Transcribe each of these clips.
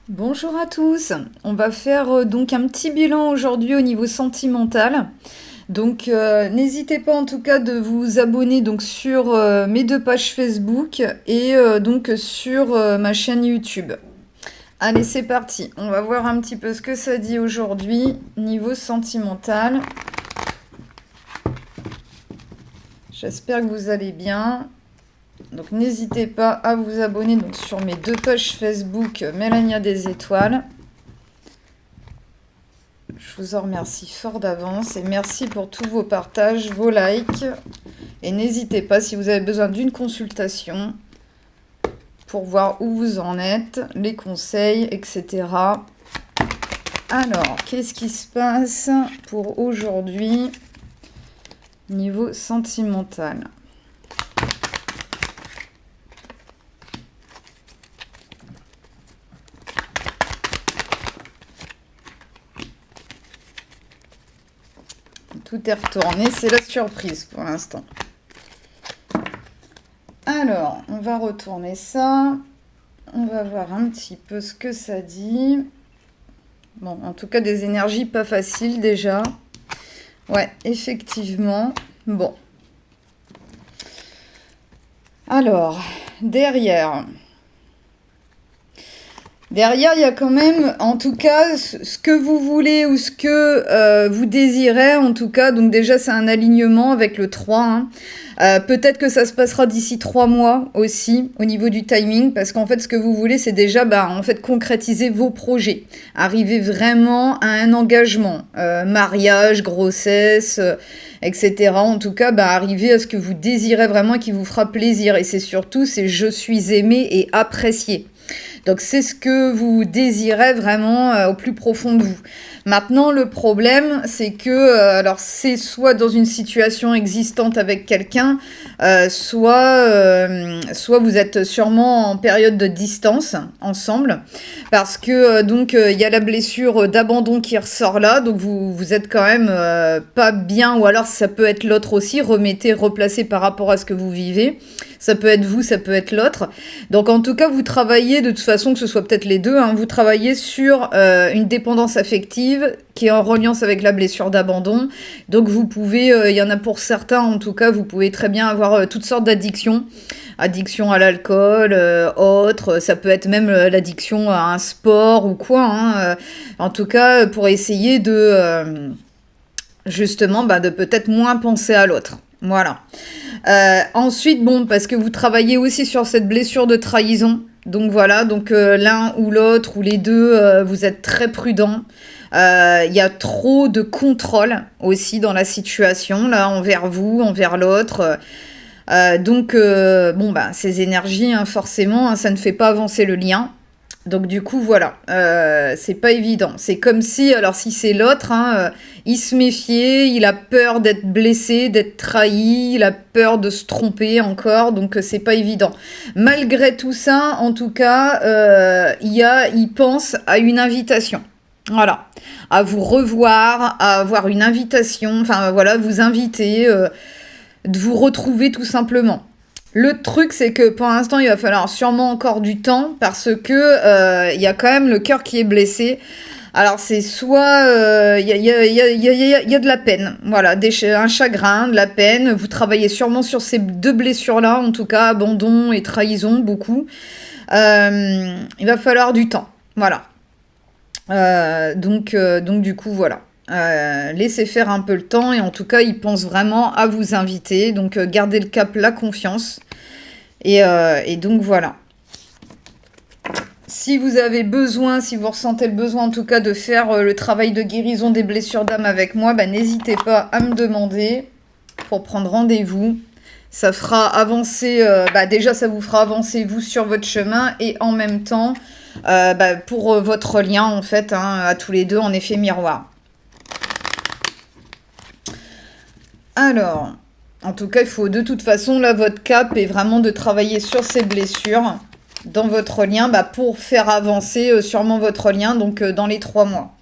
Bonjour à tous, on va faire donc un petit bilan aujourd'hui au niveau sentimental. Donc n'hésitez pas en tout cas de vous abonner donc sur mes deux pages Facebook et donc sur ma chaîne YouTube. Allez, c'est parti, on va voir un petit peu ce que ça dit aujourd'hui niveau sentimental. J'espère que vous allez bien. Donc n'hésitez pas à vous abonner donc, sur mes deux pages Facebook Mélania des Étoiles. Je vous en remercie fort d'avance et merci pour tous vos partages, vos likes. Et n'hésitez pas si vous avez besoin d'une consultation pour voir où vous en êtes, les conseils, etc. Alors, qu'est-ce qui se passe pour aujourd'hui niveau sentimental ? Tout est retourné, c'est la surprise pour l'instant. Alors, on va retourner ça. On va voir un petit peu ce que ça dit. Bon, en tout cas, des énergies pas faciles déjà. Ouais, effectivement. Bon. Alors, derrière... Derrière, il y a quand même, en tout cas, ce que vous voulez ou ce que vous désirez, en tout cas. Donc déjà, c'est un alignement avec le 3. Hein. Peut-être que ça se passera d'ici 3 mois aussi, au niveau du timing. Parce qu'en fait, ce que vous voulez, c'est déjà, en fait, concrétiser vos projets. Arriver vraiment à un engagement. Mariage, grossesse, etc. En tout cas, arriver à ce que vous désirez vraiment et qui vous fera plaisir. Et c'est surtout, c'est je suis aimé et apprécié. Donc c'est ce que vous désirez vraiment au plus profond de vous. Maintenant, le problème, c'est que, alors c'est soit dans une situation existante avec quelqu'un, soit vous êtes sûrement en période de distance ensemble, parce que donc il y a la blessure d'abandon qui ressort là, donc vous êtes quand même pas bien, ou alors ça peut être l'autre aussi, replacez par rapport à ce que vous vivez. Ça peut être vous, ça peut être l'autre. Donc en tout cas, vous travaillez de toute façon, que ce soit peut-être les deux, hein, vous travaillez sur une dépendance affective qui est en reliance avec la blessure d'abandon. Donc vous pouvez, il y en a pour certains en tout cas, vous pouvez très bien avoir toutes sortes d'addictions. Addiction à l'alcool, autre, ça peut être même l'addiction à un sport ou quoi. Hein, en tout cas, pour essayer de, justement, de peut-être moins penser à l'autre. Voilà. Ensuite, parce que vous travaillez aussi sur cette blessure de trahison. Donc voilà, l'un ou l'autre ou les deux, vous êtes très prudents. Il y a trop de contrôle aussi dans la situation, là, envers vous, envers l'autre. Ces énergies, hein, forcément, hein, ça ne fait pas avancer le lien. Donc du coup, voilà, c'est pas évident. C'est comme si, alors si c'est l'autre, hein, il se méfiait, il a peur d'être blessé, d'être trahi, il a peur de se tromper encore, donc c'est pas évident. Malgré tout ça, en tout cas, il pense à une invitation. Voilà, à vous revoir, à avoir une invitation, enfin voilà, vous inviter, de vous retrouver tout simplement. Le truc, c'est que pour l'instant, il va falloir sûrement encore du temps parce que il y a quand même le cœur qui est blessé. Alors c'est soit il y a de la peine, voilà, un chagrin, de la peine. Vous travaillez sûrement sur ces deux blessures-là, en tout cas abandon et trahison beaucoup. Il va falloir du temps, voilà. Donc du coup voilà. Laissez faire un peu le temps et en tout cas il pense vraiment à vous inviter, donc gardez le cap, la confiance et donc voilà. Si vous avez besoin, si vous ressentez le besoin en tout cas de faire le travail de guérison des blessures d'âme avec moi, n'hésitez pas à me demander pour prendre rendez-vous. Ça fera avancer, déjà ça vous fera avancer vous sur votre chemin et en même temps pour votre lien en fait, hein, à tous les deux en effet miroir. Alors, en tout cas, il faut de toute façon, là, votre cap est vraiment de travailler sur ces blessures dans votre lien pour faire avancer sûrement votre lien, donc dans les 3 mois.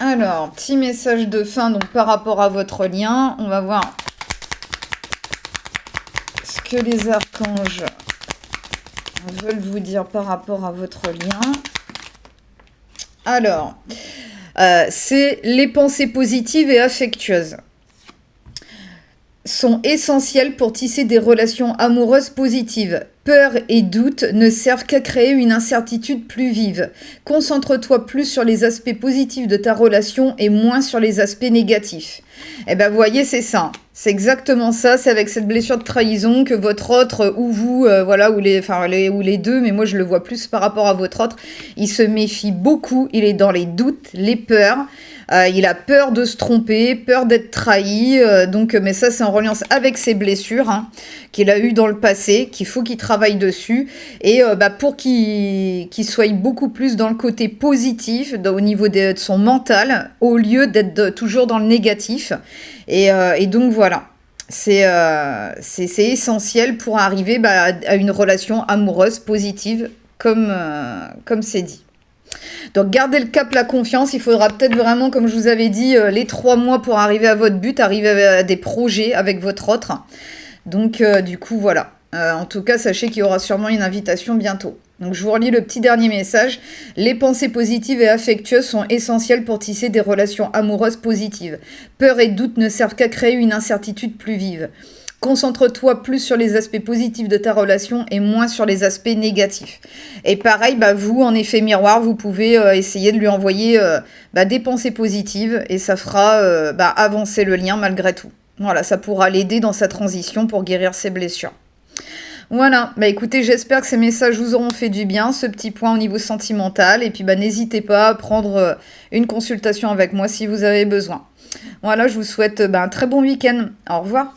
Alors, petit message de fin donc par rapport à votre lien. On va voir ce que les archanges veulent vous dire par rapport à votre lien. Alors, c'est les pensées positives et affectueuses sont essentielles pour tisser des relations amoureuses positives. Peur et doute ne servent qu'à créer une incertitude plus vive. Concentre-toi plus sur les aspects positifs de ta relation et moins sur les aspects négatifs. Eh ben, vous voyez, c'est ça. C'est exactement ça. C'est avec cette blessure de trahison que votre autre, ou vous, voilà, ou les deux, mais moi je le vois plus par rapport à votre autre, il se méfie beaucoup. Il est dans les doutes, les peurs. Il a peur de se tromper, peur d'être trahi. Mais ça, c'est en reliance avec ses blessures qu'il a eues dans le passé, qu'il faut qu'il travaille dessus. Et pour qu'il soit beaucoup plus dans le côté positif, au niveau de son mental, au lieu d'être toujours dans le négatif. Et donc voilà. C'est essentiel pour arriver à une relation amoureuse positive, comme c'est dit. Donc gardez le cap, la confiance, il faudra peut-être vraiment, comme je vous avais dit, les 3 mois pour arriver à votre but, arriver à des projets avec votre autre. Donc du coup voilà, en tout cas sachez qu'il y aura sûrement une invitation bientôt. Donc je vous relis le petit dernier message. Les pensées positives et affectueuses sont essentielles pour tisser des relations amoureuses positives. Peur et doute ne servent qu'à créer une incertitude plus vive. Concentre-toi plus sur les aspects positifs de ta relation et moins sur les aspects négatifs. Et pareil, vous, en effet miroir, vous pouvez essayer de lui envoyer des pensées positives et ça fera avancer le lien malgré tout. Voilà, ça pourra l'aider dans sa transition pour guérir ses blessures. Voilà, écoutez, j'espère que ces messages vous auront fait du bien, ce petit point au niveau sentimental. Et puis n'hésitez pas à prendre une consultation avec moi si vous avez besoin. Voilà, je vous souhaite un très bon week-end. Au revoir.